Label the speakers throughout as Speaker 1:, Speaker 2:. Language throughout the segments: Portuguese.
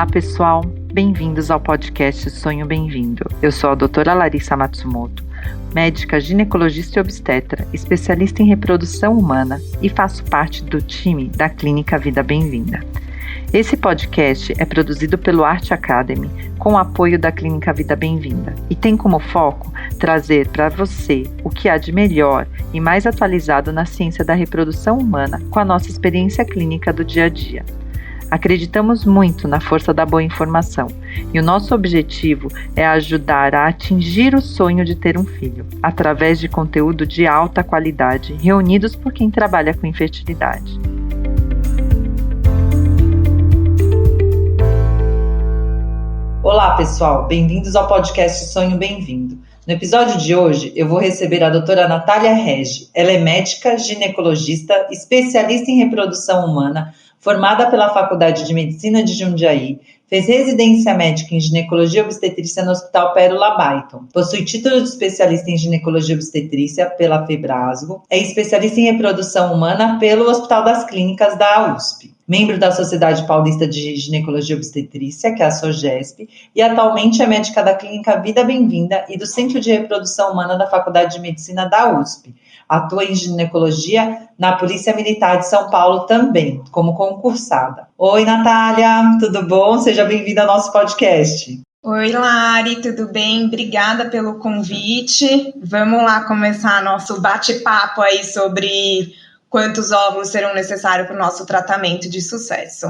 Speaker 1: Olá, pessoal! Bem-vindos ao podcast Sonho Bem-vindo. Eu sou a doutora Larissa Matsumoto, médica ginecologista e obstetra, especialista em reprodução humana e faço parte do time da Clínica Vida Bem-vinda. Esse podcast é produzido pelo Arte Academy com o apoio da Clínica Vida Bem-vinda e tem como foco trazer para você o que há de melhor e mais atualizado na ciência da reprodução humana com a nossa experiência clínica do dia a dia. Acreditamos muito na força da boa informação e o nosso objetivo é ajudar a atingir o sonho de ter um filho, através de conteúdo de alta qualidade, reunidos por quem trabalha com infertilidade. Olá, pessoal! Bem-vindos ao podcast Sonho Bem-vindo. No episódio de hoje, eu vou receber a doutora Natália Regi. Ela é médica, ginecologista, especialista em reprodução humana, formada pela Faculdade de Medicina de Jundiaí, fez residência médica em ginecologia e obstetrícia no Hospital Pérola Baiton, possui título de especialista em ginecologia e obstetrícia pela Febrasgo, é especialista em reprodução humana pelo Hospital das Clínicas da USP, membro da Sociedade Paulista de Ginecologia e Obstetrícia, que é a SOGESP, e atualmente é médica da Clínica Vida Bem-vinda e do Centro de Reprodução Humana da Faculdade de Medicina da USP. Atua em ginecologia na Polícia Militar de São Paulo também, como concursada. Oi, Natália, tudo bom? Seja bem-vinda ao nosso podcast.
Speaker 2: Oi, Lari, tudo bem? Obrigada pelo convite. Vamos lá começar nosso bate-papo aí sobre quantos óvulos serão necessários para o nosso tratamento de sucesso.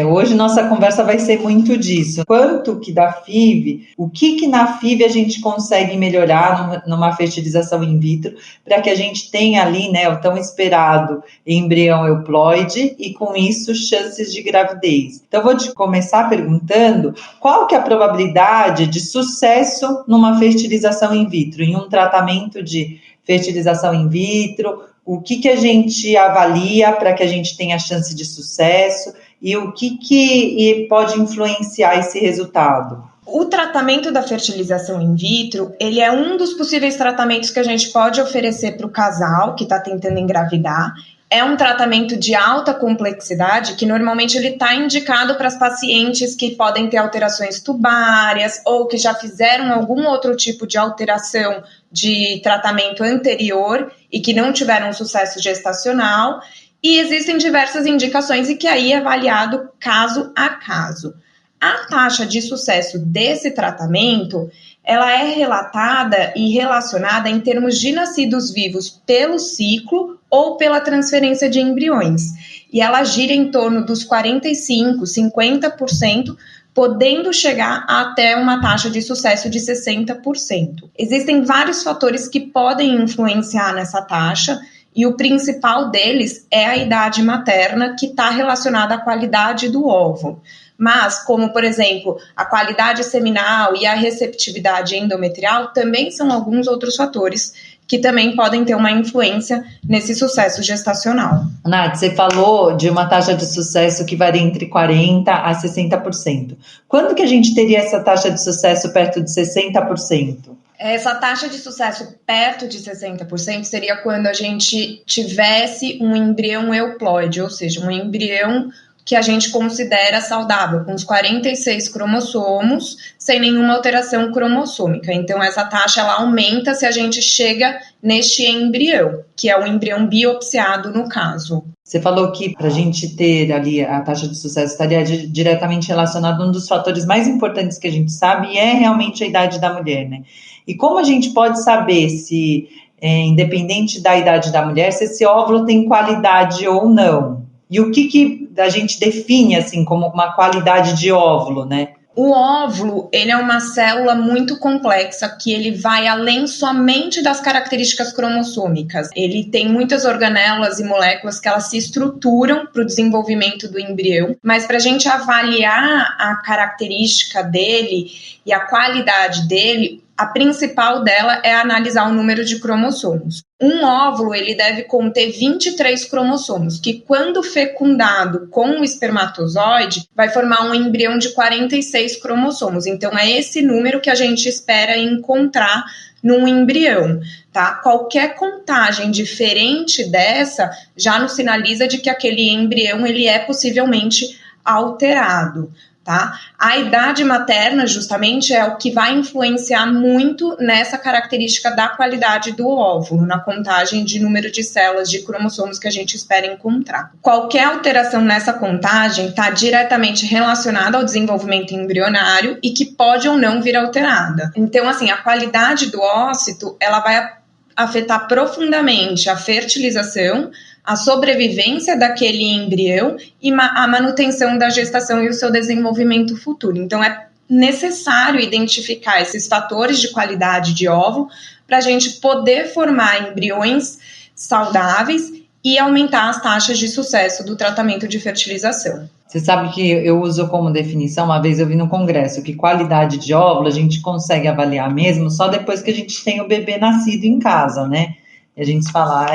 Speaker 1: Hoje nossa conversa vai ser muito disso. Quanto que da FIV, o que na FIV a gente consegue melhorar numa fertilização in vitro para que a gente tenha ali, o tão esperado embrião euploide e com isso chances de gravidez. Então vou te começar perguntando qual que é a probabilidade de sucesso numa fertilização in vitro, em um tratamento de fertilização in vitro, o que a gente avalia para que a gente tenha chance de sucesso e o que pode influenciar esse resultado?
Speaker 2: O tratamento da fertilização in vitro, ele é um dos possíveis tratamentos que a gente pode oferecer para o casal que está tentando engravidar. É um tratamento de alta complexidade que normalmente ele está indicado para as pacientes que podem ter alterações tubárias ou que já fizeram algum outro tipo de alteração de tratamento anterior e que não tiveram sucesso gestacional. E existem diversas indicações e que aí é avaliado caso a caso. A taxa de sucesso desse tratamento, ela é relatada e relacionada em termos de nascidos vivos pelo ciclo ou pela transferência de embriões. E ela gira em torno dos 45%, 50%, podendo chegar até uma taxa de sucesso de 60%. Existem vários fatores que podem influenciar nessa taxa, e o principal deles é a idade materna, que está relacionada à qualidade do óvulo. Mas, como, por exemplo, a qualidade seminal e a receptividade endometrial, também são alguns outros fatores que também podem ter uma influência nesse sucesso gestacional.
Speaker 1: Nath, você falou de uma taxa de sucesso que varia entre 40% a 60%. Quando que a gente teria essa taxa de sucesso perto de 60%?
Speaker 2: Essa taxa de sucesso perto de 60% seria quando a gente tivesse um embrião euploide, ou seja, um embrião que a gente considera saudável, com os 46 cromossomos, sem nenhuma alteração cromossômica. Então, essa taxa ela aumenta se a gente chega neste embrião, que é o embrião biopsiado no caso.
Speaker 1: Você falou que para a gente ter ali a taxa de sucesso estaria diretamente relacionado a um dos fatores mais importantes que a gente sabe, e é realmente a idade da mulher, né? E como a gente pode saber se, independente da idade da mulher, se esse óvulo tem qualidade ou não? E o que a gente define assim como uma qualidade de óvulo, né?
Speaker 2: O óvulo, ele é uma célula muito complexa que ele vai além somente das características cromossômicas. Ele tem muitas organelas e moléculas que elas se estruturam para o desenvolvimento do embrião, mas para a gente avaliar a característica dele e a qualidade dele, a principal dela é analisar o número de cromossomos. Um óvulo ele deve conter 23 cromossomos, que quando fecundado com o espermatozoide, vai formar um embrião de 46 cromossomos. Então é esse número que a gente espera encontrar num embrião, tá? Qualquer contagem diferente dessa já nos sinaliza de que aquele embrião ele é possivelmente alterado. Tá? A idade materna, justamente, é o que vai influenciar muito nessa característica da qualidade do óvulo, na contagem de número de células de cromossomos que a gente espera encontrar. Qualquer alteração nessa contagem está diretamente relacionada ao desenvolvimento embrionário e que pode ou não vir alterada. Então, assim, a qualidade do ócito, ela vai afetar profundamente a fertilização, a sobrevivência daquele embrião e a manutenção da gestação e o seu desenvolvimento futuro. Então, é necessário identificar esses fatores de qualidade de óvulo para a gente poder formar embriões saudáveis e aumentar as taxas de sucesso do tratamento de fertilização.
Speaker 1: Você sabe que eu uso como definição, uma vez eu vi no congresso, que qualidade de óvulo a gente consegue avaliar mesmo só depois que a gente tem o bebê nascido em casa, né? E a gente fala,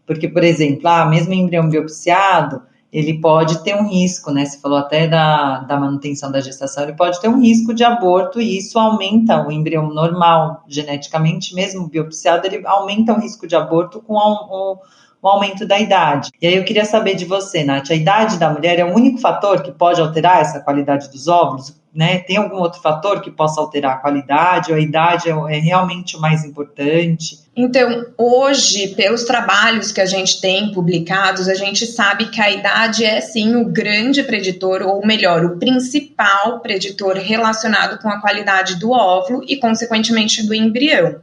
Speaker 1: porque, por exemplo, mesmo em embrião biopsiado, ele pode ter um risco, né? Você falou até da manutenção da gestação, ele pode ter um risco de aborto e isso aumenta o embrião normal, geneticamente, mesmo biopsiado, ele aumenta o risco de aborto com o aumento da idade. E aí eu queria saber de você, Nath, a idade da mulher é o único fator que pode alterar essa qualidade dos óvulos, né? Tem algum outro fator que possa alterar a qualidade, ou a idade é realmente o mais importante?
Speaker 2: Então, hoje, pelos trabalhos que a gente tem publicados, a gente sabe que a idade é, sim, o grande preditor, ou melhor, o principal preditor relacionado com a qualidade do óvulo e, consequentemente, do embrião.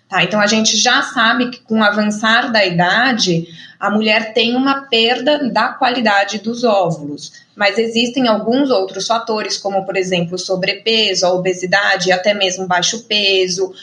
Speaker 2: Tá? Então, a gente já sabe que com o avançar da idade, a mulher tem uma perda da qualidade dos óvulos. Mas existem alguns outros fatores, como, por exemplo, o sobrepeso, a obesidade, até mesmo baixo peso,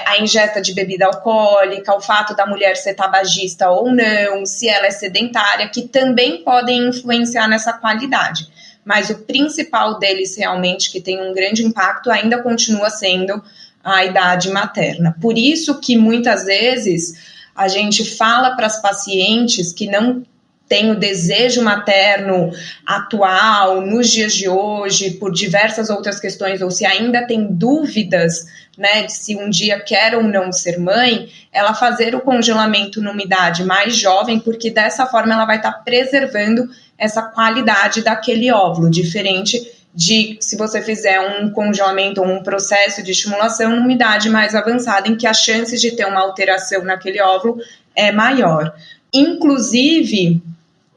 Speaker 2: a ingesta de bebida alcoólica, o fato da mulher ser tabagista ou não, se ela é sedentária, que também podem influenciar nessa qualidade. Mas o principal deles, realmente, que tem um grande impacto, ainda continua sendo a idade materna. Por isso que, muitas vezes, a gente fala para as pacientes que não tem o desejo materno atual, nos dias de hoje, por diversas outras questões, ou se ainda tem dúvidas, né, de se um dia quer ou não ser mãe, ela fazer o congelamento numa idade mais jovem, porque dessa forma ela vai estar preservando essa qualidade daquele óvulo, diferente de se você fizer um congelamento ou um processo de estimulação numa idade mais avançada, em que as chances de ter uma alteração naquele óvulo é maior. Inclusive,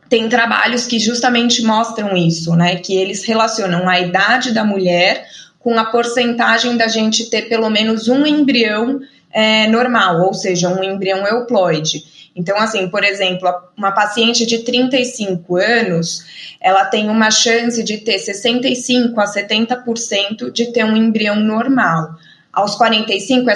Speaker 2: tem trabalhos que justamente mostram isso, né? Que eles relacionam a idade da mulher com a porcentagem da gente ter pelo menos um embrião normal, ou seja, um embrião euploide. Então, assim, por exemplo, uma paciente de 35 anos, ela tem uma chance de ter 65% a 70% de ter um embrião normal. Aos 45,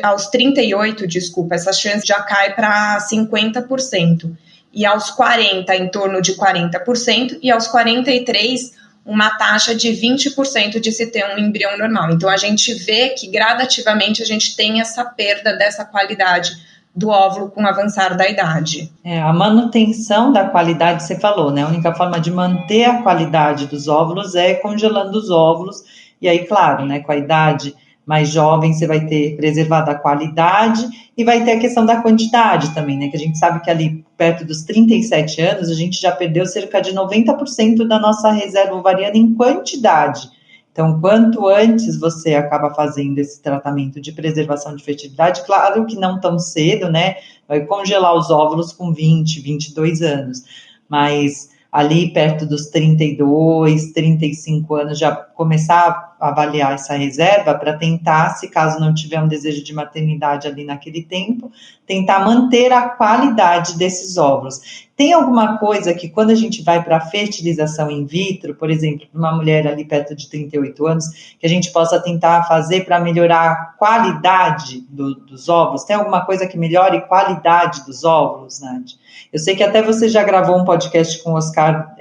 Speaker 2: aos 38, essa chance já cai para 50%. E aos 40, em torno de 40%, e aos 43, uma taxa de 20% de se ter um embrião normal. Então, a gente vê que gradativamente a gente tem essa perda dessa qualidade do óvulo com o avançar da idade.
Speaker 1: A manutenção da qualidade, você falou, né? A única forma de manter a qualidade dos óvulos é congelando os óvulos. E aí, claro, né, com a idade mais jovem, você vai ter preservado a qualidade e vai ter a questão da quantidade também, né? Que a gente sabe que ali, perto dos 37 anos, a gente já perdeu cerca de 90% da nossa reserva ovariana em quantidade. Então, quanto antes você acaba fazendo esse tratamento de preservação de fertilidade, claro que não tão cedo, né? Vai congelar os óvulos com 20, 22 anos, mas ali perto dos 32, 35 anos, já começar a avaliar essa reserva para tentar, se caso não tiver um desejo de maternidade ali naquele tempo, tentar manter a qualidade desses óvulos. Tem alguma coisa que quando a gente vai para a fertilização in vitro, por exemplo, para uma mulher ali perto de 38 anos, que a gente possa tentar fazer para melhorar a qualidade dos óvulos? Tem alguma coisa que melhore a qualidade dos óvulos, Nath? Eu sei que até você já gravou um podcast com o Oscar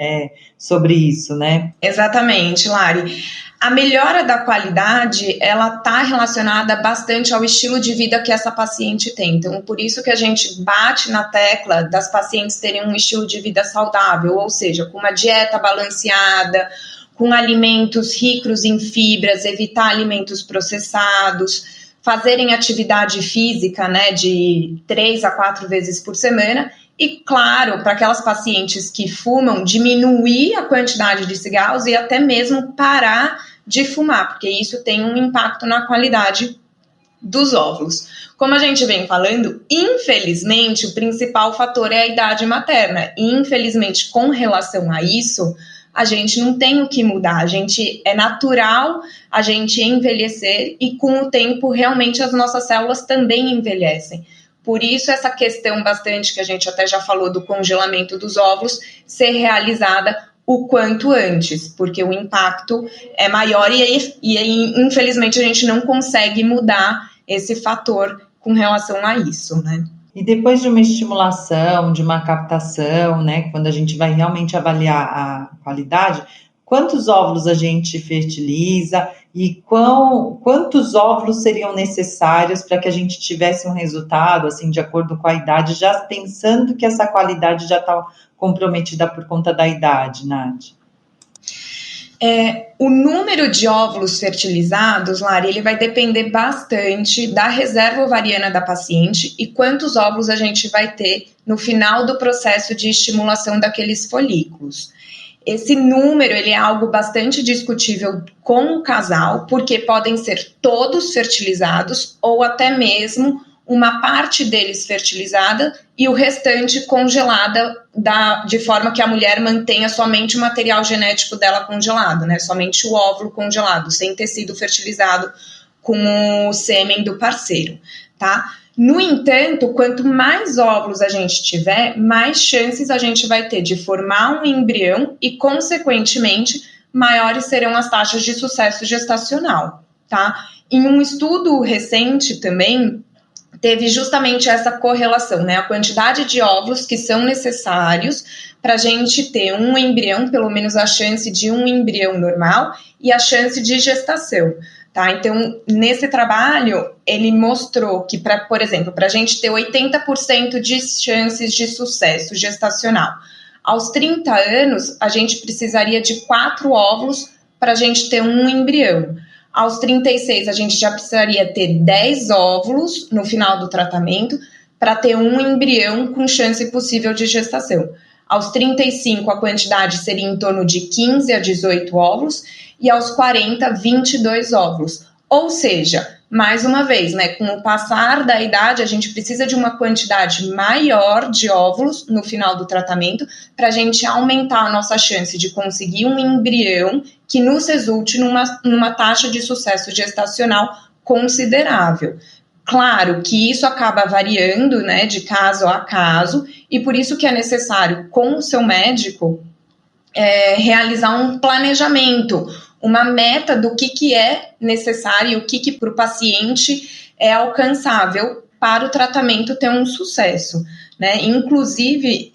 Speaker 1: sobre isso, né?
Speaker 2: Exatamente, Lari. A melhora da qualidade, ela está relacionada bastante ao estilo de vida que essa paciente tem. Então, por isso que a gente bate na tecla das pacientes terem um estilo de vida saudável, ou seja, com uma dieta balanceada, com alimentos ricos em fibras, evitar alimentos processados, fazerem atividade física, né, de 3 a 4 vezes por semana. E, claro, para aquelas pacientes que fumam, diminuir a quantidade de cigarros e até mesmo parar de fumar, porque isso tem um impacto na qualidade dos óvulos. Como a gente vem falando, infelizmente, o principal fator é a idade materna. E, infelizmente, com relação a isso, a gente não tem o que mudar. É natural a gente envelhecer e, com o tempo, realmente as nossas células também envelhecem. Por isso, essa questão bastante que a gente até já falou do congelamento dos óvulos ser realizada o quanto antes, porque o impacto é maior e infelizmente, a gente não consegue mudar esse fator com relação a isso, né?
Speaker 1: E depois de uma estimulação, de uma captação, né, quando a gente vai realmente avaliar a qualidade, quantos óvulos a gente fertiliza e quantos óvulos seriam necessários para que a gente tivesse um resultado, assim, de acordo com a idade, já pensando que essa qualidade já está comprometida por conta da idade, Nath?
Speaker 2: O número de óvulos fertilizados, Lari, ele vai depender bastante da reserva ovariana da paciente e quantos óvulos a gente vai ter no final do processo de estimulação daqueles folículos. Esse número ele é algo bastante discutível com o casal, porque podem ser todos fertilizados ou até mesmo uma parte deles fertilizada e o restante congelada de forma que a mulher mantenha somente o material genético dela congelado, né? Somente o óvulo congelado, sem ter sido fertilizado com o sêmen do parceiro, tá? No entanto, quanto mais óvulos a gente tiver, mais chances a gente vai ter de formar um embrião e, consequentemente, maiores serão as taxas de sucesso gestacional, tá? Em um estudo recente também, teve justamente essa correlação, né? A quantidade de óvulos que são necessários para a gente ter um embrião, pelo menos a chance de um embrião normal e a chance de gestação, tá? Então, nesse trabalho, ele mostrou que, por exemplo, para a gente ter 80% de chances de sucesso gestacional, aos 30 anos, a gente precisaria de 4 óvulos para a gente ter um embrião. Aos 36, a gente já precisaria ter 10 óvulos no final do tratamento para ter um embrião com chance possível de gestação. Aos 35, a quantidade seria em torno de 15 a 18 óvulos e aos 40, 22 óvulos. Ou seja, mais uma vez, né, com o passar da idade, a gente precisa de uma quantidade maior de óvulos no final do tratamento para a gente aumentar a nossa chance de conseguir um embrião que nos resulte numa taxa de sucesso gestacional considerável. Claro que isso acaba variando, né, de caso a caso, e por isso que é necessário, com o seu médico, realizar um planejamento, uma meta do que é necessário e o que para o paciente é alcançável para o tratamento ter um sucesso, né? Inclusive,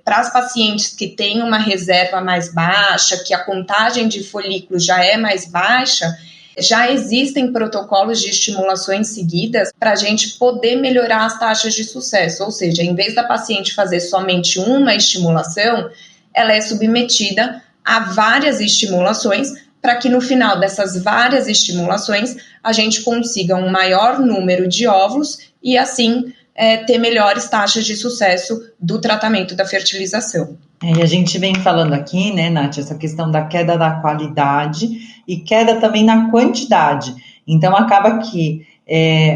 Speaker 2: para as pacientes que têm uma reserva mais baixa, que a contagem de folículos já é mais baixa, já existem protocolos de estimulações seguidas para a gente poder melhorar as taxas de sucesso, ou seja, em vez da paciente fazer somente uma estimulação, ela é submetida a várias estimulações para que no final dessas várias estimulações a gente consiga um maior número de óvulos e assim ter melhores taxas de sucesso do tratamento da fertilização.
Speaker 1: E a gente vem falando aqui, né, Nath, essa questão da queda da qualidade e queda também na quantidade. Então, acaba que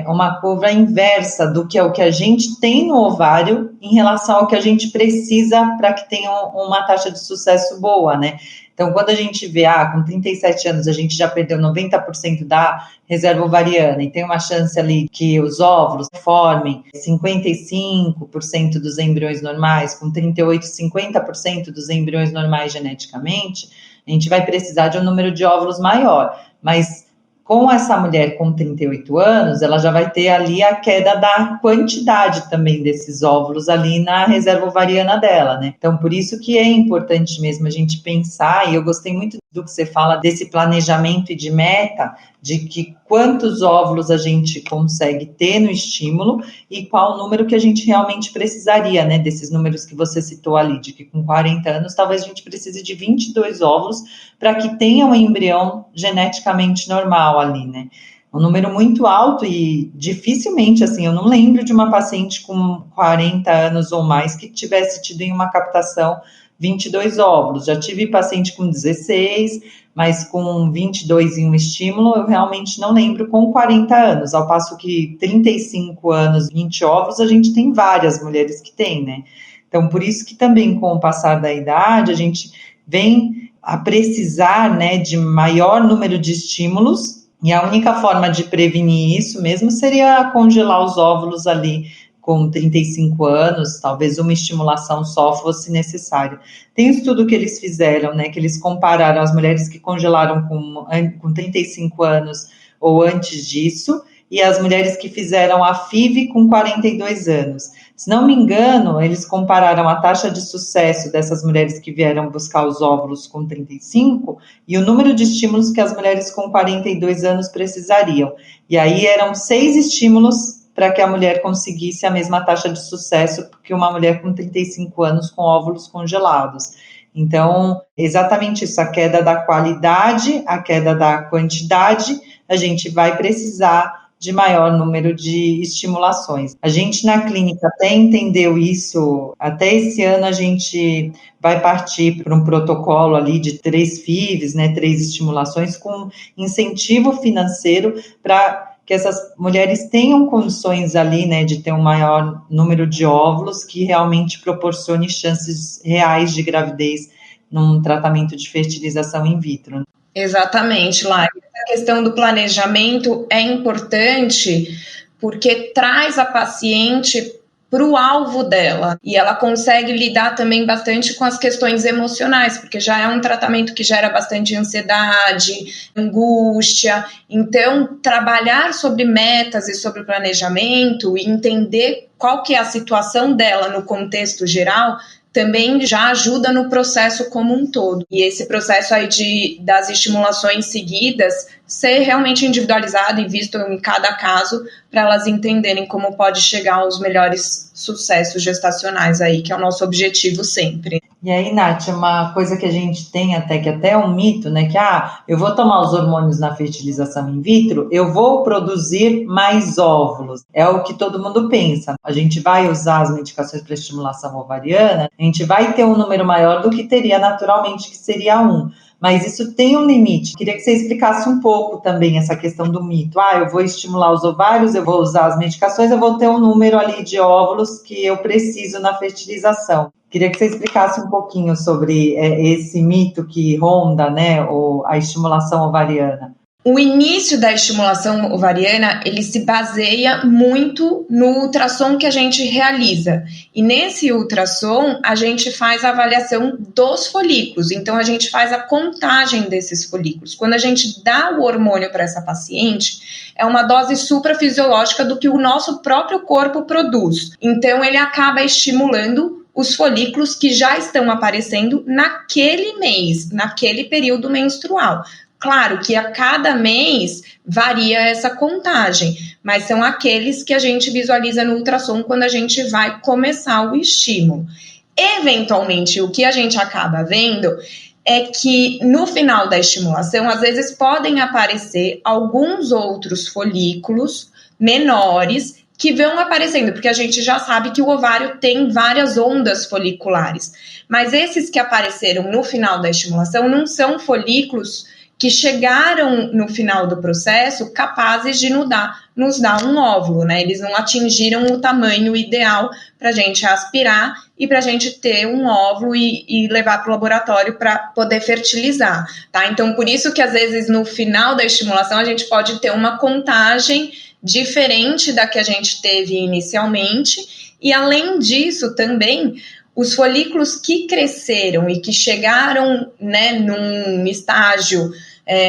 Speaker 1: uma curva inversa do que é o que a gente tem no ovário em relação ao que a gente precisa para que tenha uma taxa de sucesso boa, né? Então, quando a gente vê, com 37 anos a gente já perdeu 90% da reserva ovariana e tem uma chance ali que os óvulos formem 55% dos embriões normais, com 38, 50% dos embriões normais geneticamente, a gente vai precisar de um número de óvulos maior. Mas com essa mulher com 38 anos, ela já vai ter ali a queda da quantidade também desses óvulos ali na reserva ovariana dela, né? Então, por isso que é importante mesmo a gente pensar, e eu gostei muito do que você fala desse planejamento e de meta, de que quantos óvulos a gente consegue ter no estímulo e qual o número que a gente realmente precisaria, né? Desses números que você citou ali, de que com 40 anos talvez a gente precise de 22 óvulos para que tenha um embrião geneticamente normal ali, né? um número muito alto e dificilmente, assim, eu não lembro de uma paciente com 40 anos ou mais que tivesse tido em uma captação 22 óvulos. Já tive paciente com 16, mas com 22 em um estímulo, eu realmente não lembro com 40 anos, ao passo que 35 anos, 20 óvulos, a gente tem várias mulheres que têm, né? Então, por isso que também com o passar da idade, a gente vem a precisar, né, de maior número de estímulos, e a única forma de prevenir isso mesmo seria congelar os óvulos ali com 35 anos, talvez uma estimulação só fosse necessária. Tem um estudo que eles fizeram, né, que eles compararam as mulheres que congelaram com 35 anos ou antes disso, e as mulheres que fizeram a FIV com 42 anos. Se não me engano, eles compararam a taxa de sucesso dessas mulheres que vieram buscar os óvulos com 35 e o número de estímulos que as mulheres com 42 anos precisariam. E aí eram 6 estímulos para que a mulher conseguisse a mesma taxa de sucesso que uma mulher com 35 anos com óvulos congelados. Então, exatamente isso, a queda da qualidade, a queda da quantidade, a gente vai precisar de maior número de estimulações. A gente na clínica até entendeu isso, até esse ano a gente vai partir para um protocolo ali de 3 FIVs, né, 3 estimulações com incentivo financeiro para que essas mulheres tenham condições ali, né, de ter um maior número de óvulos que realmente proporcione chances reais de gravidez num tratamento de fertilização in vitro.
Speaker 2: Exatamente, Lai. A questão do planejamento é importante porque traz a paciente para o alvo dela e ela consegue lidar também bastante com as questões emocionais, porque já é um tratamento que gera bastante ansiedade, angústia. Então, trabalhar sobre metas e sobre das e entender qual que é a situação dela no contexto geral também já ajuda no processo como um todo. E esse processo aí das estimulações seguidas ser realmente individualizado e visto em cada caso para elas entenderem como pode chegar aos melhores sucessos gestacionais aí, que é o nosso objetivo sempre.
Speaker 1: E aí, Nath, uma coisa que a gente tem que até é um mito, né? Que, eu vou tomar os hormônios na fertilização in vitro, eu vou produzir mais óvulos. É o que todo mundo pensa. A gente vai usar as medicações para estimulação ovariana, a gente vai ter um número maior do que teria naturalmente, que seria 1. Mas isso tem um limite. Queria que você explicasse um pouco também essa questão do mito. Eu vou estimular os ovários, eu vou usar as medicações, eu vou ter um número ali de óvulos que eu preciso na fertilização. Queria que você explicasse um pouquinho sobre esse mito que ronda, né, a estimulação ovariana.
Speaker 2: O início da estimulação ovariana, ele se baseia muito no ultrassom que a gente realiza. E nesse ultrassom, a gente faz a avaliação dos folículos. Então, a gente faz a contagem desses folículos. Quando a gente dá o hormônio para essa paciente, é uma dose suprafisiológica do que o nosso próprio corpo produz. Então, ele acaba estimulando os folículos que já estão aparecendo naquele mês, naquele período menstrual. Claro que a cada mês varia essa contagem, mas são aqueles que a gente visualiza no ultrassom quando a gente vai começar o estímulo. Eventualmente, o que a gente acaba vendo é que no final da estimulação, às vezes podem aparecer alguns outros folículos menores que vão aparecendo, porque a gente já sabe que o ovário tem várias ondas foliculares. Mas esses que apareceram no final da estimulação não são folículos que chegaram no final do processo capazes de nos dar um óvulo, né? Eles não atingiram o tamanho ideal para a gente aspirar e para a gente ter um óvulo e levar para o laboratório para poder fertilizar, tá? Então, por isso que às vezes no final da estimulação a gente pode ter uma contagem diferente da que a gente teve inicialmente e, além disso, também os folículos que cresceram e que chegaram, né, num estágio,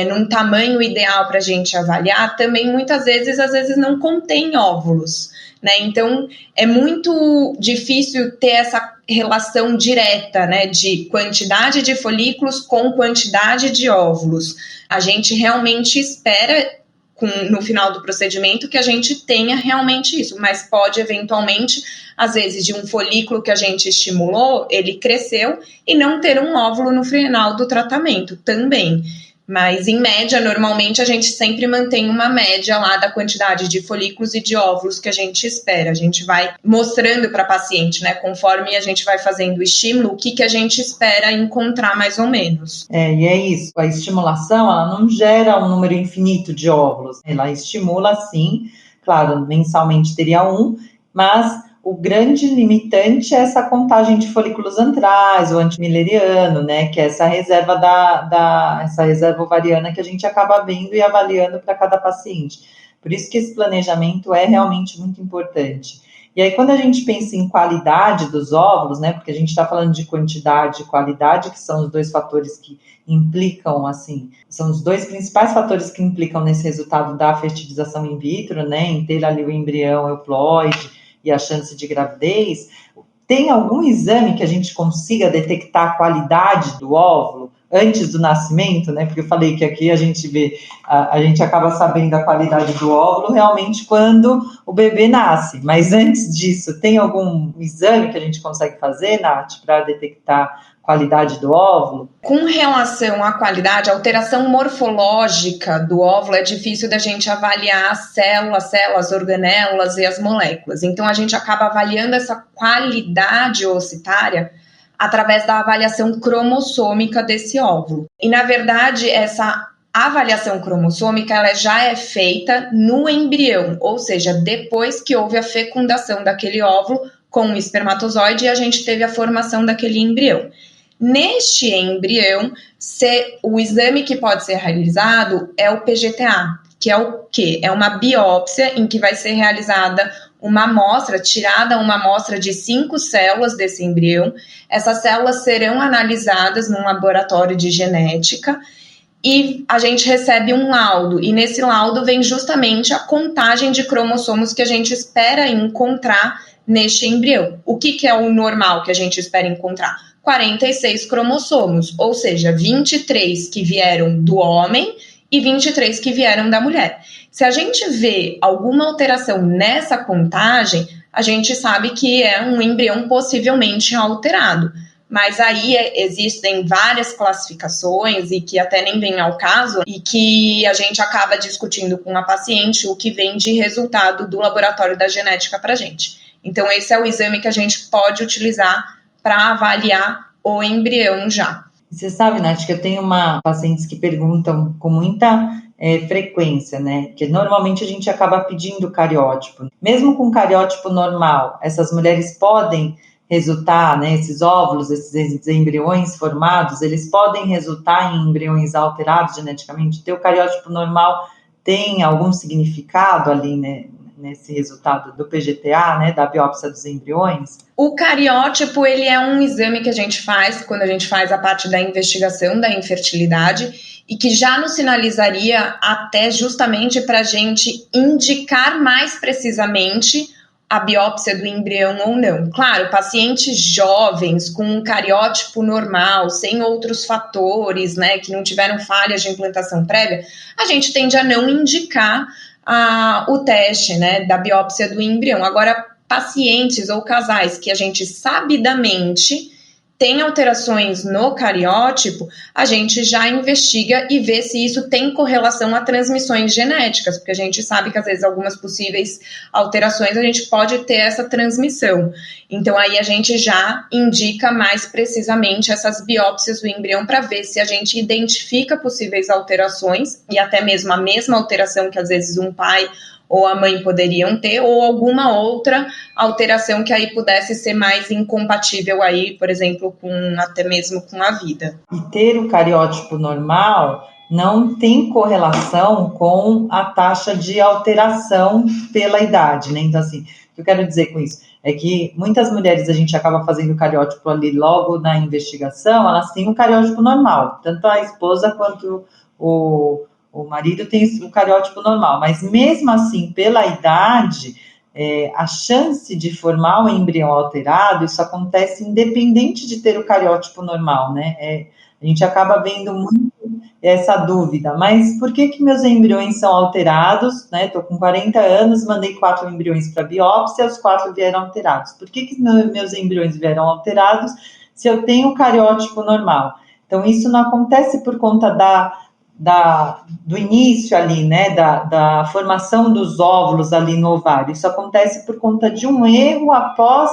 Speaker 2: num tamanho ideal para a gente avaliar, também muitas vezes, às vezes não contém óvulos, né? Então, é muito difícil ter essa relação direta, né, de quantidade de folículos com quantidade de óvulos. A gente realmente espera no final do procedimento que a gente tenha realmente isso, mas pode eventualmente, às vezes, de um folículo que a gente estimulou, ele cresceu e não ter um óvulo no final do tratamento também. Mas, em média, normalmente a gente sempre mantém uma média lá da quantidade de folículos e de óvulos que a gente espera. A gente vai mostrando para a paciente, né, conforme a gente vai fazendo o estímulo, o que a gente espera encontrar mais ou menos.
Speaker 1: E é isso. A estimulação, ela não gera um número infinito de óvulos. Ela estimula, sim, claro, mensalmente teria um, mas o grande limitante é essa contagem de folículos antrais, o antimileriano, né, que é essa reserva essa reserva ovariana que a gente acaba vendo e avaliando para cada paciente. Por isso que esse planejamento é realmente muito importante. E aí, quando a gente pensa em qualidade dos óvulos, né, porque a gente está falando de quantidade e qualidade, que são os dois fatores que implicam, assim, são os dois principais fatores que implicam nesse resultado da fertilização in vitro, né, em ter ali o embrião euploide e a chance de gravidez. Tem algum exame que a gente consiga detectar a qualidade do óvulo antes do nascimento, né? Porque eu falei que aqui a gente vê, a gente acaba sabendo a qualidade do óvulo realmente quando o bebê nasce. Mas antes disso, tem algum exame que a gente consegue fazer, Nath, para detectar qualidade do óvulo?
Speaker 2: Com relação à qualidade, a alteração morfológica do óvulo é difícil da gente avaliar as células, organelas e as moléculas. Então, a gente acaba avaliando essa qualidade ocitária através da avaliação cromossômica desse óvulo. E, na verdade, essa avaliação cromossômica ela já é feita no embrião, ou seja, depois que houve a fecundação daquele óvulo com o espermatozoide e a gente teve a formação daquele embrião. Neste embrião, o exame que pode ser realizado é o PGTA, que é o quê? É uma biópsia em que vai ser realizada uma amostra, tirada uma amostra de 5 células desse embrião. Essas células serão analisadas num laboratório de genética e a gente recebe um laudo. E nesse laudo vem justamente a contagem de cromossomos que a gente espera encontrar neste embrião. O que é o normal que a gente espera encontrar? 46 cromossomos, ou seja, 23 que vieram do homem e 23 que vieram da mulher. Se a gente vê alguma alteração nessa contagem, a gente sabe que é um embrião possivelmente alterado. Mas aí existem várias classificações e que até nem vem ao caso e que a gente acaba discutindo com a paciente o que vem de resultado do laboratório da genética para a gente. Então, esse é o exame que a gente pode utilizar para avaliar o embrião já.
Speaker 1: Você sabe, Nath, que eu tenho pacientes que perguntam com muita frequência, né? Que normalmente a gente acaba pedindo cariótipo. Mesmo com cariótipo normal, essas mulheres podem resultar, né? Esses óvulos, esses embriões formados, eles podem resultar em embriões alterados geneticamente. Ter o cariótipo normal tem algum significado ali, né? Nesse resultado do PGTA, né, da biópsia dos embriões?
Speaker 2: O cariótipo, ele é um exame que a gente faz quando a gente faz a parte da investigação da infertilidade e que já nos sinalizaria até justamente para a gente indicar mais precisamente a biópsia do embrião ou não. Claro, pacientes jovens com um cariótipo normal, sem outros fatores, né, que não tiveram falhas de implantação prévia, a gente tende a não indicar o teste, né, da biópsia do embrião. Agora, pacientes ou casais que a gente sabidamente tem alterações no cariótipo, a gente já investiga e vê se isso tem correlação a transmissões genéticas, porque a gente sabe que às vezes algumas possíveis alterações a gente pode ter essa transmissão. Então aí a gente já indica mais precisamente essas biópsias do embrião para ver se a gente identifica possíveis alterações e até mesmo a mesma alteração que às vezes um pai ou a mãe poderiam ter, ou alguma outra alteração que aí pudesse ser mais incompatível aí, por exemplo, até mesmo com a vida.
Speaker 1: E ter o cariótipo normal não tem correlação com a taxa de alteração pela idade, né? Então, assim, o que eu quero dizer com isso é que muitas mulheres a gente acaba fazendo o cariótipo ali logo na investigação, elas têm o cariótipo normal, tanto a esposa quanto o marido tem o cariótipo normal, mas mesmo assim, pela idade, a chance de formar um embrião alterado, isso acontece independente de ter o cariótipo normal, né? A gente acaba vendo muito essa dúvida, mas por que meus embriões são alterados, né? Estou com 40 anos, mandei 4 embriões para biópsia, os 4 vieram alterados. Por que meus embriões vieram alterados se eu tenho o cariótipo normal? Então, isso não acontece por conta do início ali, né, da formação dos óvulos ali no ovário. Isso acontece por conta de um erro após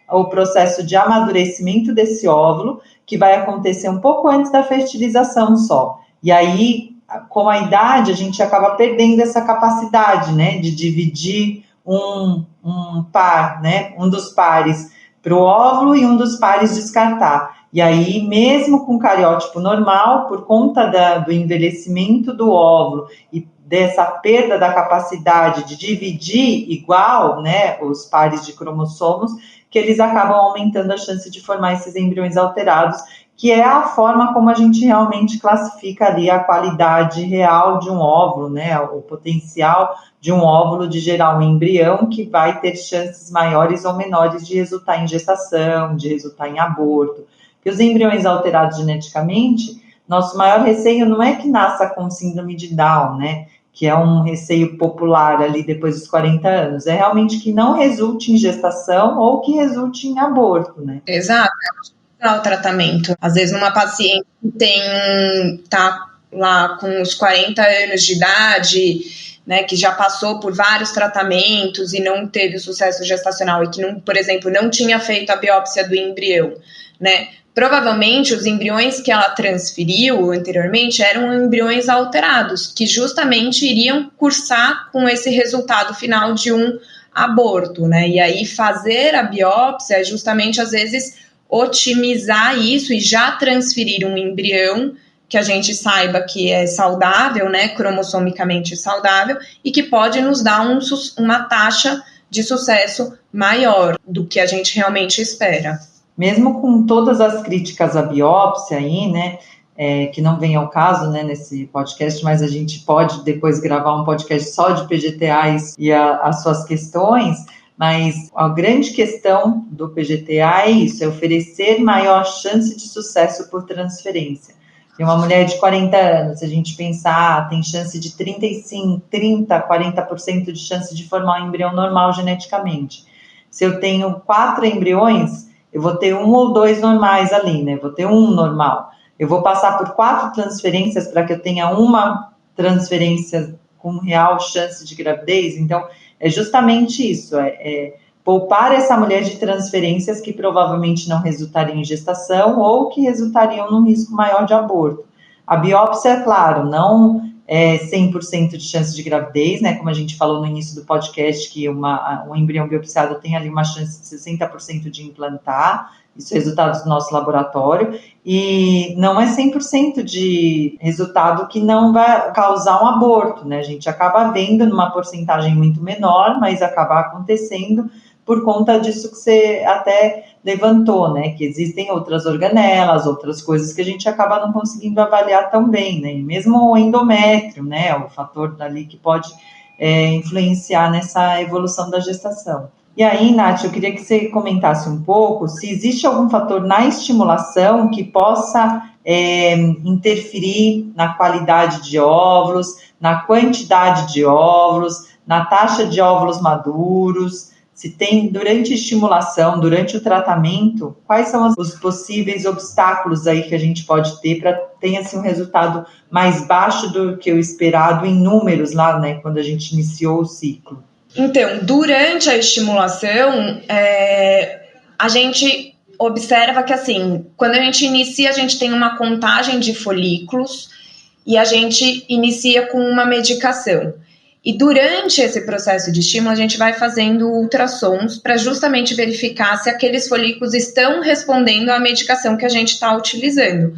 Speaker 1: o processo de amadurecimento desse óvulo, que vai acontecer um pouco antes da fertilização só. E aí, com a idade, a gente acaba perdendo essa capacidade, né, de dividir um par, né, um dos pares para o óvulo e um dos pares descartar. E aí, mesmo com cariótipo normal, por conta do envelhecimento do óvulo e dessa perda da capacidade de dividir igual, né, os pares de cromossomos, que eles acabam aumentando a chance de formar esses embriões alterados, que é a forma como a gente realmente classifica ali a qualidade real de um óvulo, né, o potencial de um óvulo de gerar um embrião que vai ter chances maiores ou menores de resultar em gestação, de resultar em aborto. Porque os embriões alterados geneticamente, nosso maior receio não é que nasça com síndrome de Down, né, que é um receio popular ali depois dos 40 anos, é realmente que não resulte em gestação ou que resulte em aborto, né?
Speaker 2: Exato, é o tratamento. Às vezes uma paciente tá lá com os 40 anos de idade, né, que já passou por vários tratamentos e não teve sucesso gestacional e que, não, por exemplo, não tinha feito a biópsia do embrião, né? Provavelmente os embriões que ela transferiu anteriormente eram embriões alterados, que justamente iriam cursar com esse resultado final de um aborto, né? E aí fazer a biópsia é justamente, às vezes, otimizar isso e já transferir um embrião que a gente saiba que é saudável, né, cromossomicamente saudável, e que pode nos dar uma taxa de sucesso maior do que a gente realmente espera.
Speaker 1: Mesmo com todas as críticas à biópsia aí, né, que não vem ao caso, né, nesse podcast, mas a gente pode depois gravar um podcast só de PGT-As e as suas questões, mas a grande questão do PGT-A é isso, é oferecer maior chance de sucesso por transferência. Tem uma mulher de 40 anos, se a gente pensar, tem chance de 35, 30, 40% de chance de formar um embrião normal geneticamente. Se eu tenho 4 embriões, eu vou ter 1 ou 2 normais ali, né? Vou ter 1 normal. Eu vou passar por 4 transferências para que eu tenha uma transferência com real chance de gravidez. Então, é justamente isso, poupar essa mulher de transferências que provavelmente não resultariam em gestação ou que resultariam num risco maior de aborto. A biópsia, claro, não é 100% de chance de gravidez, né? Como a gente falou no início do podcast, que um embrião biopsiado tem ali uma chance de 60% de implantar, isso é resultado do nosso laboratório, e não é 100% de resultado que não vai causar um aborto, né? A gente acaba vendo numa porcentagem muito menor, mas acaba acontecendo por conta disso que você até levantou, né, que existem outras organelas, outras coisas que a gente acaba não conseguindo avaliar tão bem, né, e mesmo o endométrio, né, o fator dali que pode influenciar nessa evolução da gestação. E aí, Nath, eu queria que você comentasse um pouco se existe algum fator na estimulação que possa interferir na qualidade de óvulos, na quantidade de óvulos, na taxa de óvulos maduros. Se tem, durante a estimulação, durante o tratamento, quais são os possíveis obstáculos aí que a gente pode ter para ter assim, um resultado mais baixo do que o esperado em números lá, né, quando a gente iniciou o ciclo?
Speaker 2: Então, durante a estimulação, a gente observa que, assim, quando a gente inicia, a gente tem uma contagem de folículos e a gente inicia com uma medicação. E durante esse processo de estímulo, a gente vai fazendo ultrassons para justamente verificar se aqueles folículos estão respondendo à medicação que a gente está utilizando.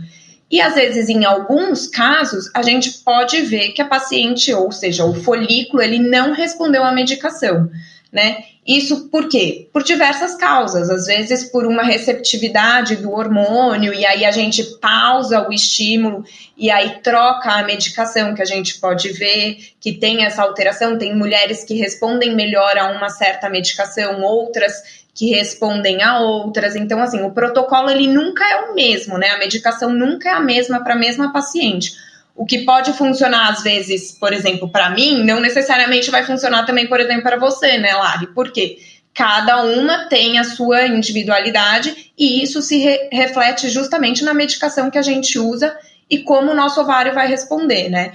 Speaker 2: E às vezes, em alguns casos, a gente pode ver que a paciente, ou seja, o folículo, ele não respondeu à medicação, né? Isso por quê? Por diversas causas, às vezes por uma receptividade do hormônio, e aí a gente pausa o estímulo e aí troca a medicação, que a gente pode ver que tem essa alteração. Tem mulheres que respondem melhor a uma certa medicação, outras que respondem a outras. Então, assim, o protocolo ele nunca é o mesmo, né? A medicação nunca é a mesma para a mesma paciente. O que pode funcionar, às vezes, por exemplo, para mim, não necessariamente vai funcionar também, por exemplo, para você, né, Lari? Por quê? Cada uma tem a sua individualidade e isso se reflete justamente na medicação que a gente usa e como o nosso ovário vai responder, né?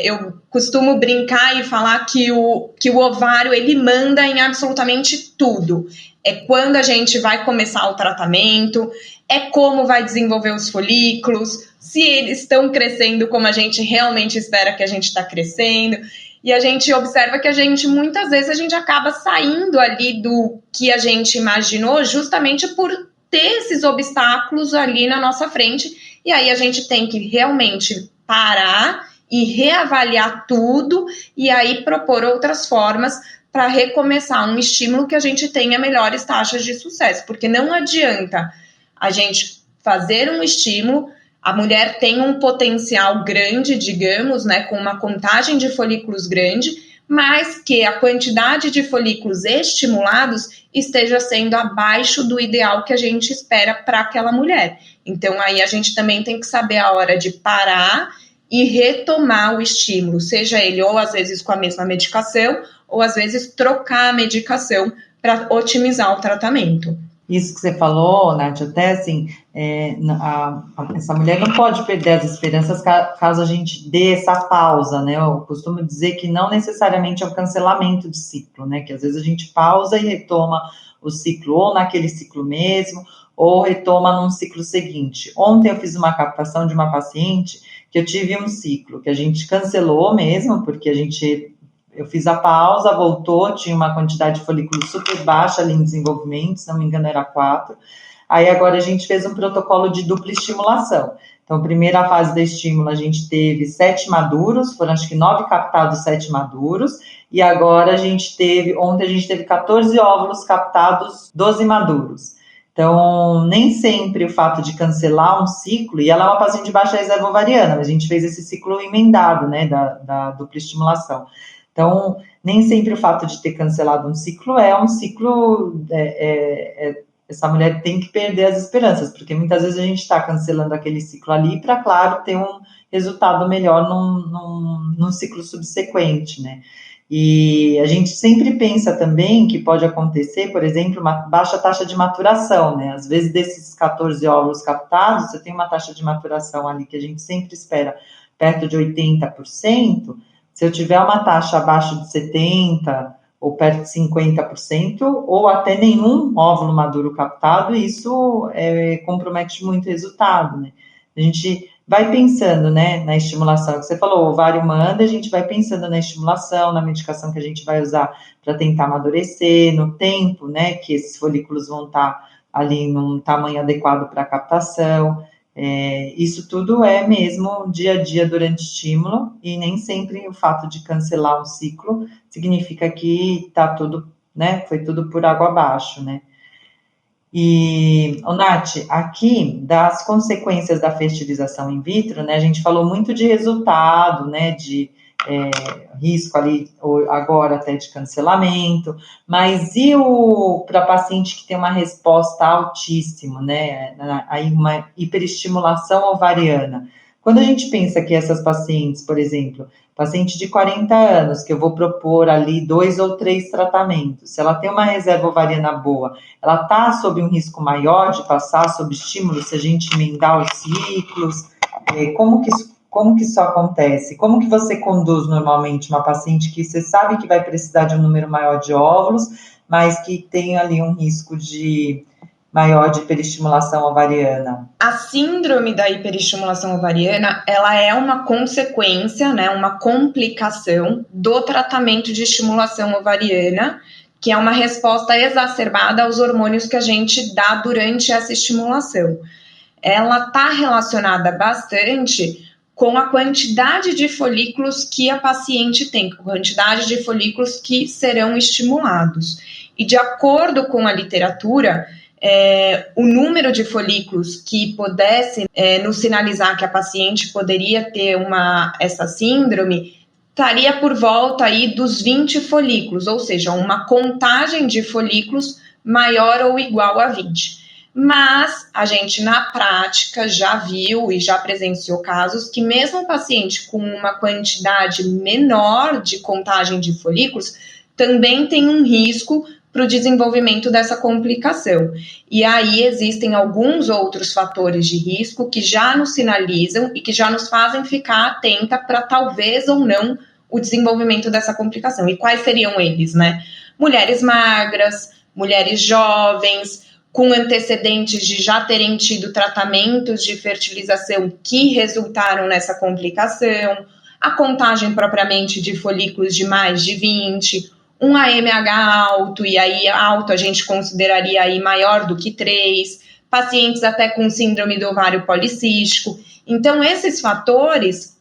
Speaker 2: Eu costumo brincar e falar que o ovário, ele manda em absolutamente tudo. É quando a gente vai começar o tratamento, é como vai desenvolver os folículos, se eles estão crescendo como a gente realmente espera que a gente está crescendo. E a gente observa que muitas vezes a gente acaba saindo ali do que a gente imaginou, justamente por ter esses obstáculos ali na nossa frente. E aí a gente tem que realmente parar e reavaliar tudo e aí propor outras formas para recomeçar um estímulo que a gente tenha melhores taxas de sucesso, porque não adianta a gente fazer um estímulo, a mulher tem um potencial grande, digamos, né, com uma contagem de folículos grande, mas que a quantidade de folículos estimulados esteja sendo abaixo do ideal que a gente espera para aquela mulher. Então, aí a gente também tem que saber a hora de parar e retomar o estímulo, seja ele ou às vezes com a mesma medicação, ou às vezes trocar a medicação para otimizar o tratamento.
Speaker 1: Isso que você falou, Nath, até assim, essa mulher não pode perder as esperanças caso a gente dê essa pausa, né? Eu costumo dizer que não necessariamente é um cancelamento de ciclo, né? Que às vezes a gente pausa e retoma o ciclo ou naquele ciclo mesmo, ou retoma num ciclo seguinte. Ontem eu fiz uma captação de uma paciente que eu tive um ciclo que a gente cancelou mesmo, porque eu fiz a pausa, voltou, tinha uma quantidade de folículos super baixa ali em desenvolvimento, se não me engano era 4. Aí agora a gente fez um protocolo de dupla estimulação. Então, primeira fase do estímulo a gente teve 7 maduros, foram acho que 9 captados, 7 maduros, e agora ontem a gente teve 14 óvulos captados, 12 maduros. Então, nem sempre o fato de cancelar um ciclo, e ela é uma paciente de baixa reserva ovariana, mas a gente fez esse ciclo emendado, né, da dupla estimulação. Então, nem sempre o fato de ter cancelado um ciclo é um ciclo, essa mulher tem que perder as esperanças, porque muitas vezes a gente está cancelando aquele ciclo ali para, claro, ter um resultado melhor num ciclo subsequente, né? E a gente sempre pensa também que pode acontecer, por exemplo, uma baixa taxa de maturação, né? Às vezes, desses 14 óvulos captados, você tem uma taxa de maturação ali que a gente sempre espera perto de 80%. Se eu tiver uma taxa abaixo de 70% ou perto de 50%, ou até nenhum óvulo maduro captado, isso compromete muito o resultado, né? A gente vai pensando, né, na estimulação que você falou, o ovário manda, a gente vai pensando na estimulação, na medicação que a gente vai usar para tentar amadurecer, no tempo, né, que esses folículos vão estar ali num tamanho adequado para a captação. Isso tudo é mesmo dia a dia durante o estímulo, e nem sempre o fato de cancelar um ciclo significa que tá tudo, né, foi tudo por água abaixo, né? E, Nath, aqui das consequências da fertilização in vitro, né, a gente falou muito de resultado, né, de risco ali, agora até de cancelamento, mas e para paciente que tem uma resposta altíssima, né, aí uma hiperestimulação ovariana? Quando a gente pensa que essas pacientes, por exemplo, paciente de 40 anos, que eu vou propor ali 2 ou 3 tratamentos, se ela tem uma reserva ovariana boa, ela está sob um risco maior de passar sob estímulo se a gente emendar os ciclos? Como que isso acontece? Como que você conduz normalmente uma paciente que você sabe que vai precisar de um número maior de óvulos, mas que tem ali um risco maior de hiperestimulação ovariana?
Speaker 2: A síndrome da hiperestimulação ovariana, ela é uma consequência, né, uma complicação do tratamento de estimulação ovariana, que é uma resposta exacerbada aos hormônios que a gente dá durante essa estimulação. Ela está relacionada bastante com a quantidade de folículos que a paciente tem, com a quantidade de folículos que serão estimulados. E de acordo com a literatura, o número de folículos que pudesse nos sinalizar que a paciente poderia ter essa síndrome estaria por volta aí dos 20 folículos, ou seja, uma contagem de folículos maior ou igual a 20. Mas a gente, na prática, já viu e já presenciou casos que mesmo o paciente com uma quantidade menor de contagem de folículos também tem um risco para o desenvolvimento dessa complicação. E aí existem alguns outros fatores de risco que já nos sinalizam e que já nos fazem ficar atenta para talvez ou não o desenvolvimento dessa complicação. E quais seriam eles, né? Mulheres magras, mulheres jovens, com antecedentes de já terem tido tratamentos de fertilização que resultaram nessa complicação, a contagem propriamente de folículos de mais de 20, um AMH alto, e aí alto a gente consideraria aí maior do que 3, pacientes até com síndrome do ovário policístico. Então, esses fatores,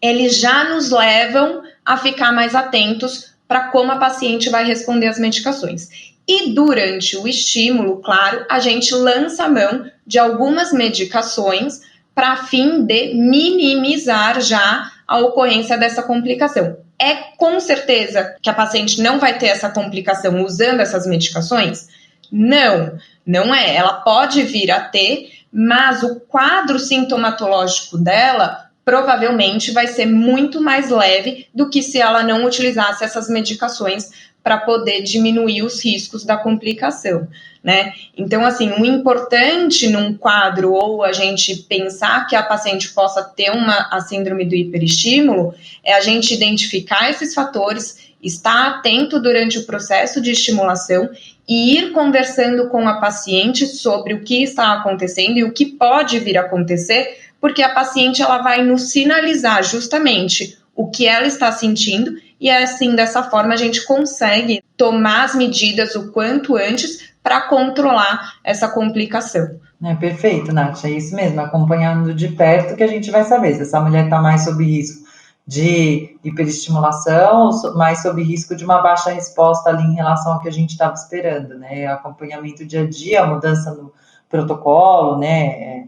Speaker 2: eles já nos levam a ficar mais atentos para como a paciente vai responder às medicações. E durante o estímulo, claro, a gente lança a mão de algumas medicações para fim de minimizar já a ocorrência dessa complicação. É com certeza que a paciente não vai ter essa complicação usando essas medicações? Não, não é. Ela pode vir a ter, mas o quadro sintomatológico dela provavelmente vai ser muito mais leve do que se ela não utilizasse essas medicações para poder diminuir os riscos da complicação, né? Então, assim, o importante num quadro ou a gente pensar que a paciente possa ter a síndrome do hiperestímulo é a gente identificar esses fatores, estar atento durante o processo de estimulação e ir conversando com a paciente sobre o que está acontecendo e o que pode vir a acontecer, porque a paciente ela vai nos sinalizar justamente o que ela está sentindo e assim, dessa forma, a gente consegue tomar as medidas o quanto antes para controlar essa complicação.
Speaker 1: Perfeito, Nath, é isso mesmo, acompanhando de perto que a gente vai saber se essa mulher está mais sob risco de hiperestimulação ou mais sob risco de uma baixa resposta ali em relação ao que a gente estava esperando, né? Acompanhamento dia a dia, a mudança no protocolo, né?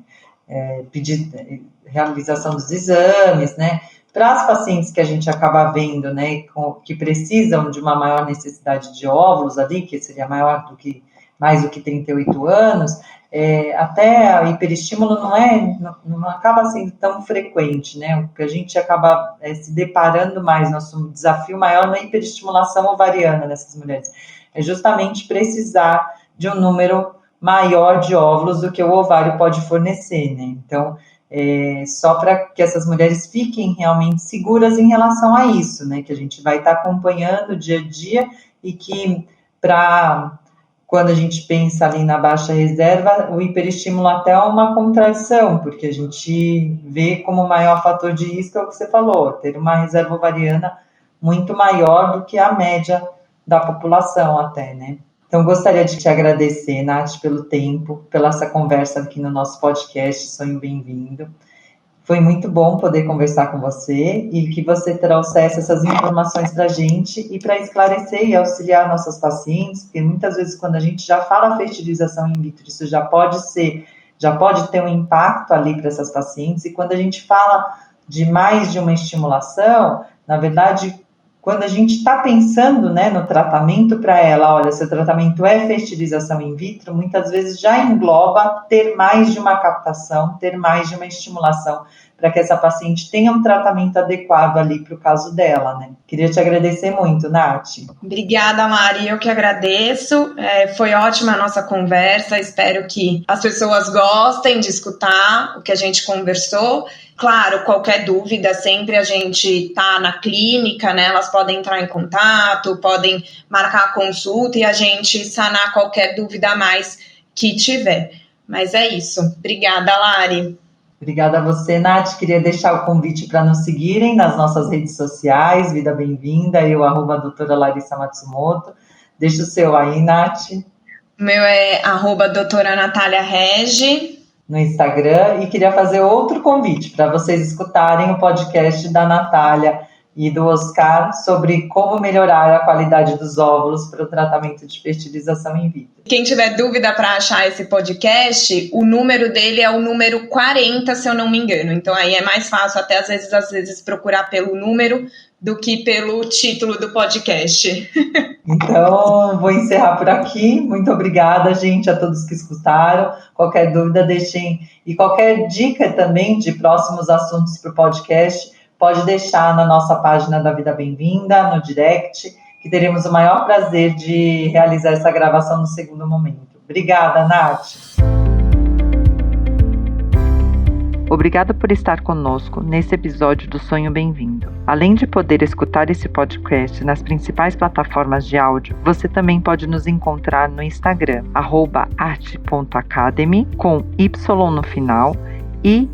Speaker 1: Realização dos exames, né? Para as pacientes que a gente acaba vendo, né, que precisam de uma maior necessidade de óvulos ali, que seria mais do que 38 anos, até o hiperestímulo não acaba sendo tão frequente, né? O que a gente acaba se deparando mais, nosso desafio maior na hiperestimulação ovariana nessas mulheres é justamente precisar de um número maior de óvulos do que o ovário pode fornecer, né? Então, só para que essas mulheres fiquem realmente seguras em relação a isso, né? Que a gente vai estar acompanhando dia a dia e que quando a gente pensa ali na baixa reserva, o hiperestímulo até é uma contradição, porque a gente vê como maior fator de risco é o que você falou, ter uma reserva ovariana muito maior do que a média da população até, né? Então, gostaria de te agradecer, Nath, pelo tempo, pela essa conversa aqui no nosso podcast Sonho Bem-vindo. Foi muito bom poder conversar com você e que você trouxesse essas informações para a gente e para esclarecer e auxiliar nossas pacientes, porque muitas vezes quando a gente já fala fertilização in vitro, isso já pode ter um impacto ali para essas pacientes, e quando a gente fala de mais de uma estimulação, na verdade, quando a gente está pensando, né, no tratamento para ela, olha, seu tratamento é fertilização in vitro, muitas vezes já engloba ter mais de uma captação, ter mais de uma estimulação, para que essa paciente tenha um tratamento adequado ali para o caso dela, né? Queria te agradecer muito, Nath.
Speaker 2: Obrigada, Mari, eu que agradeço, foi ótima a nossa conversa, espero que as pessoas gostem de escutar o que a gente conversou. Claro, qualquer dúvida, sempre a gente tá na clínica, né? Elas podem entrar em contato, podem marcar a consulta e a gente sanar qualquer dúvida a mais que tiver. Mas é isso. Obrigada, Lari.
Speaker 1: Obrigada a você, Nath. Queria deixar o convite para nos seguirem nas nossas redes sociais, Vida Bem-vinda, eu, @doutora Larissa Matsumoto. Deixa o seu aí, Nath.
Speaker 2: O meu é @doutora Natália Regi.
Speaker 1: No Instagram, e queria fazer outro convite para vocês escutarem o podcast da Natália e do Oscar sobre como melhorar a qualidade dos óvulos para o tratamento de fertilização in vitro.
Speaker 2: Quem tiver dúvida para achar esse podcast, o número dele é o número 40, se eu não me engano. Então aí é mais fácil até às vezes procurar pelo número do que pelo título do podcast.
Speaker 1: Então, vou encerrar por aqui. Muito obrigada, gente, a todos que escutaram. Qualquer dúvida, deixem. E qualquer dica também de próximos assuntos para o podcast, pode deixar na nossa página da Vida Bem-vinda, no direct, que teremos o maior prazer de realizar essa gravação no segundo momento. Obrigada, Nath. Obrigada por estar conosco nesse episódio do Sonho Bem-vindo. Além de poder escutar esse podcast nas principais plataformas de áudio, você também pode nos encontrar no Instagram, @arte.academy, com Y no final, e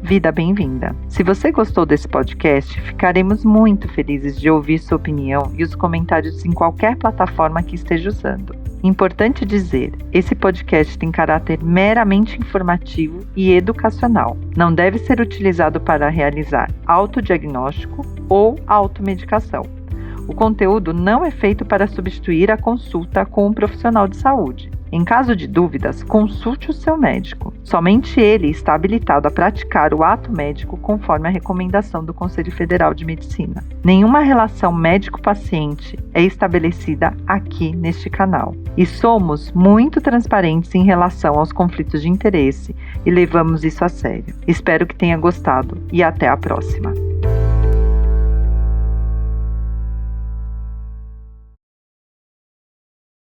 Speaker 1: @Vida Bem-vinda. Se você gostou desse podcast, ficaremos muito felizes de ouvir sua opinião e os comentários em qualquer plataforma que esteja usando. Importante dizer, esse podcast tem caráter meramente informativo e educacional. Não deve ser utilizado para realizar autodiagnóstico ou automedicação. O conteúdo não é feito para substituir a consulta com um profissional de saúde. Em caso de dúvidas, consulte o seu médico. Somente ele está habilitado a praticar o ato médico conforme a recomendação do Conselho Federal de Medicina. Nenhuma relação médico-paciente é estabelecida aqui neste canal. E somos muito transparentes em relação aos conflitos de interesse e levamos isso a sério. Espero que tenha gostado e até a próxima.